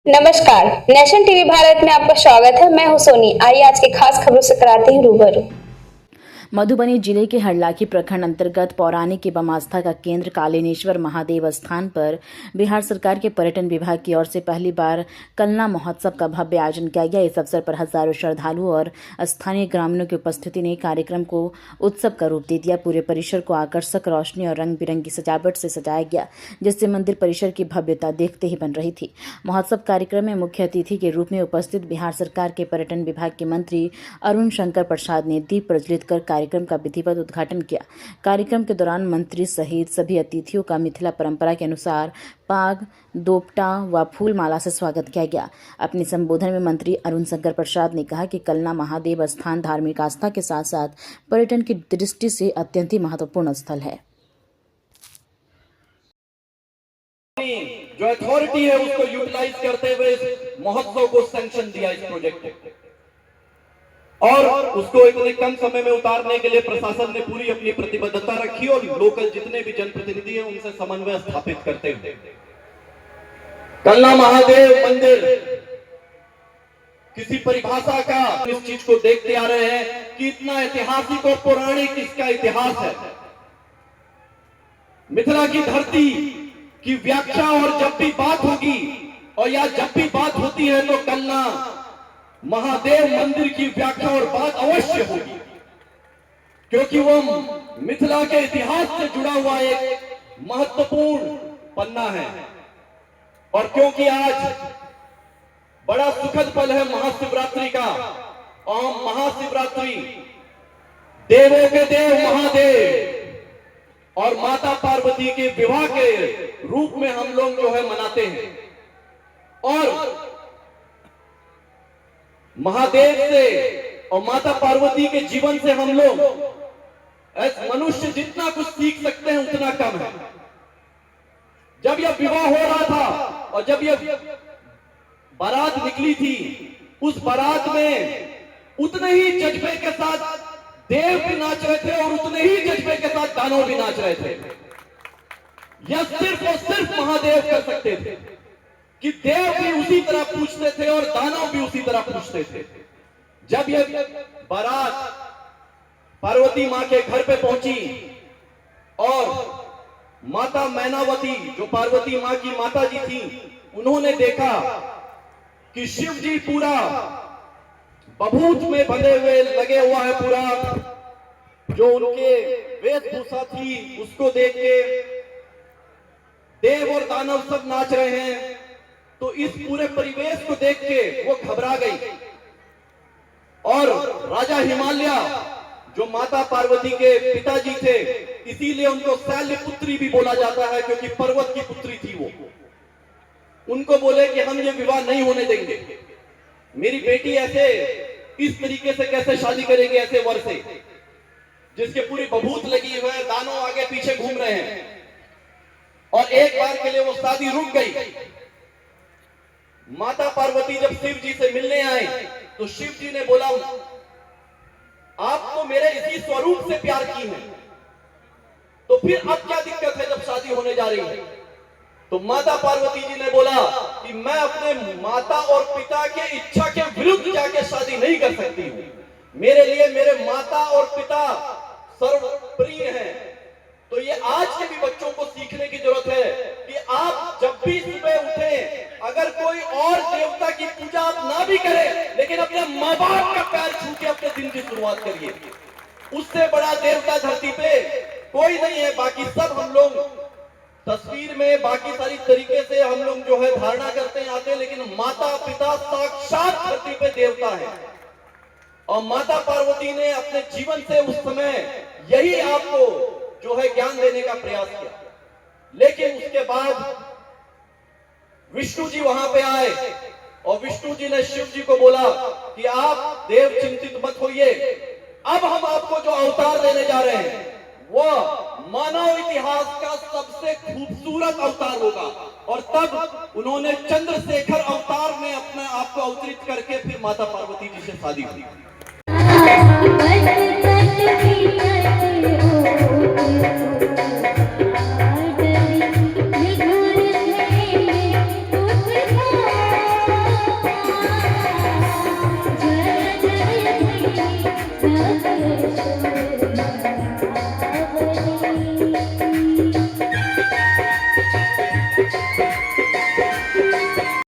नमस्कार, nation TV Bharat में आपका स्वागत है। मैं हूं सोनी। आइए आज के खास खबरों से कराते हैं रूबरू। मधुबनी जिले के हरलाखी प्रखंड अंतर्गत पौराणिक एवं आस्था का केंद्र कालेनेश्वर महादेव स्थान पर बिहार सरकार के पर्यटन विभाग की ओर से पहली बार कलना महोत्सव का भव्य आयोजन किया गया। इस अवसर पर हजारों श्रद्धालुओं और स्थानीय ग्रामीणों की उपस्थिति ने कार्यक्रम को उत्सव का रूप दे दिया। पूरे परिसर को आकर्षक रोशनी और रंग बिरंगी सजावट से सजाया गया, जिससे मंदिर परिसर की भव्यता देखते ही बन रही थी। महोत्सव कार्यक्रम में मुख्य अतिथि के रूप में उपस्थित बिहार सरकार के पर्यटन विभाग के मंत्री अरुण शंकर प्रसाद ने दीप प्रज्वलित कर कार्यक्रम का विधिवत उद्घाटन किया। कार्यक्रम के दौरान मंत्री सहित सभी अतिथियों का मिथिला परंपरा के अनुसार पाग, दोपटा व फूल माला से स्वागत किया गया। अपने संबोधन में मंत्री अरुण शंकर प्रसाद ने कहा कि कलना महादेव स्थान धार्मिक आस्था के साथ साथ पर्यटन की दृष्टि से अत्यंत ही महत्वपूर्ण स्थल है। जो अथॉरिटी है उसको यूटिलाइज करते हुए महोत्सव को सैंक्शन दिया इस प्रोजेक्ट को, और उसको इतने कम समय में उतारने के लिए प्रशासन ने पूरी अपनी प्रतिबद्धता रखी और लोकल जितने भी जनप्रतिनिधि हैं उनसे समन्वय स्थापित करते हुए कलना महादेव मंदिर किसी परिभाषा का इस चीज को देखते आ रहे हैं कि इतना ऐतिहासिक और पौराणिक इसका इतिहास है। मिथिला की धरती की व्याख्या और जब भी बात होगी और या जब भी बात होती है तो कलना महादेव मंदिर की व्याख्या और बात अवश्य होगी, क्योंकि वो मिथिला के इतिहास से जुड़ा हुआ एक महत्वपूर्ण पन्ना है। और क्योंकि आज बड़ा सुखद पल है महाशिवरात्रि का, और महाशिवरात्रि देवों के देव महादेव और माता पार्वती के विवाह के रूप में हम लोग जो है मनाते हैं। और महादेव से और माता पार्वती के जीवन से हम लोग मनुष्य जितना कुछ सीख सकते हैं उतना कम है। जब यह विवाह हो रहा था और जब यह बारात निकली थी, उस बारात में उतने ही जज्बे के साथ देव भी नाच रहे थे और उतने ही जज्बे के साथ दानव भी नाच रहे थे। यह सिर्फ और सिर्फ महादेव कर सकते थे कि देव भी उसी तरह पूछते थे और दानव भी उसी तरह पूछते थे। जब यह बारात पार्वती मां के घर पे पहुंची और माता मैनावती जो पार्वती मां की माता जी थी, उन्होंने देखा कि शिव जी पूरा बभूत में बंधे हुए लगे हुआ है, पूरा जो उनके वेशभूषा थी उसको देख के देव और दानव सब नाच रहे हैं। तो इस पूरे परिवेश को देख के वो घबरा गई और राजा हिमालय जो माता पार्वती के पिताजी थे, इसीलिए उनको शैलपुत्री भी बोला जाता है क्योंकि पर्वत की पुत्री थी वो, उनको बोले कि हम ये विवाह नहीं होने देंगे। मेरी बेटी ऐसे इस तरीके से कैसे शादी करेगी, ऐसे वर से जिसके पूरी बभूत लगी हुई है, दानों आगे पीछे घूम रहे हैं। और एक बार के लिए वो शादी रुक गई। माता पार्वती जब शिव जी से मिलने आए तो शिव जी ने बोला, आप तो मेरे इसी स्वरूप से प्यार की हैं, तो फिर अब क्या दिक्कत है जब शादी होने जा रही है। तो माता पार्वती जी ने बोला कि मैं अपने माता और पिता के इच्छा के विरुद्ध जाके शादी नहीं कर सकती हूं। मेरे लिए मेरे माता और पिता सर्वप्रिय हैं। तो ये आज के भी बच्चों को सीखने की जरूरत है कि आप जब भी सुबह उठे, अगर कोई और देवता की पूजा आप ना भी करें, लेकिन अपने माँ बाप का पैर छू के अपने दिन की शुरुआत करिए। उससे बड़ा देवता धरती पे कोई नहीं है। बाकी सब हम लोग तस्वीर में बाकी सारी तरीके से हम लोग जो है धारणा करते हैं आते हैं, लेकिन माता पिता साक्षात धरती पे देवता है। और माता पार्वती ने अपने जीवन से उस समय यही आपको जो है ज्ञान देने का प्रयास किया। लेकिन उसके बाद विष्णु जी वहां पे आए और विष्णु जी ने शिव जी को बोला कि आप देव चिंतित मत होइए, अब हम आपको जो अवतार देने जा रहे हैं वह मानव इतिहास का सबसे खूबसूरत अवतार होगा। और तब उन्होंने चंद्रशेखर अवतार में अपने आप को अवतरित करके फिर माता पार्वती जी से शादी की।